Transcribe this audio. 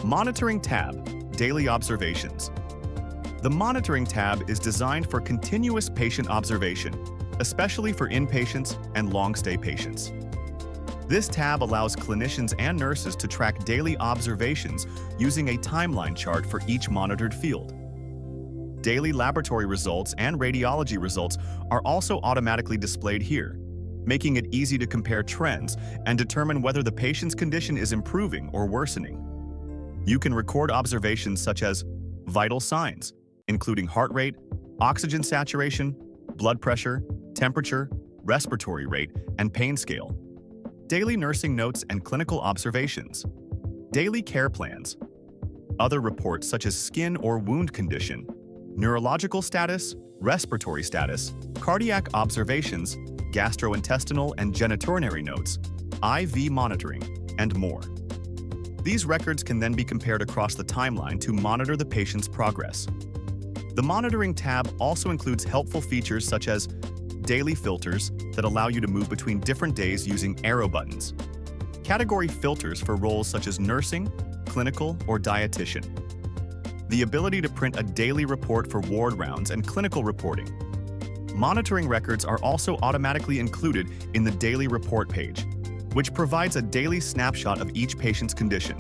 Monitoring tab, daily observations. The monitoring tab is designed for continuous patient observation, especially for inpatients and long-stay patients. This tab allows clinicians and nurses to track daily observations using a timeline chart for each monitored field. Daily laboratory results and radiology results are also automatically displayed here, making it easy to compare trends and determine whether the patient's condition is improving or worsening. You can record observations such as vital signs, including heart rate, oxygen saturation, blood pressure, temperature, respiratory rate, and pain scale. Daily nursing notes and clinical observations. Daily care plans. Other reports such as skin or wound condition, neurological status, respiratory status, cardiac observations, gastrointestinal and genitourinary notes, IV monitoring, and more. These records can then be compared across the timeline to monitor the patient's progress. The monitoring tab also includes helpful features such as daily filters that allow you to move between different days using arrow buttons, category filters for roles such as nursing, clinical, or dietitian, the ability to print a daily report for ward rounds and clinical reporting. Monitoring records are also automatically included in the daily report page, which provides a daily snapshot of each patient's condition.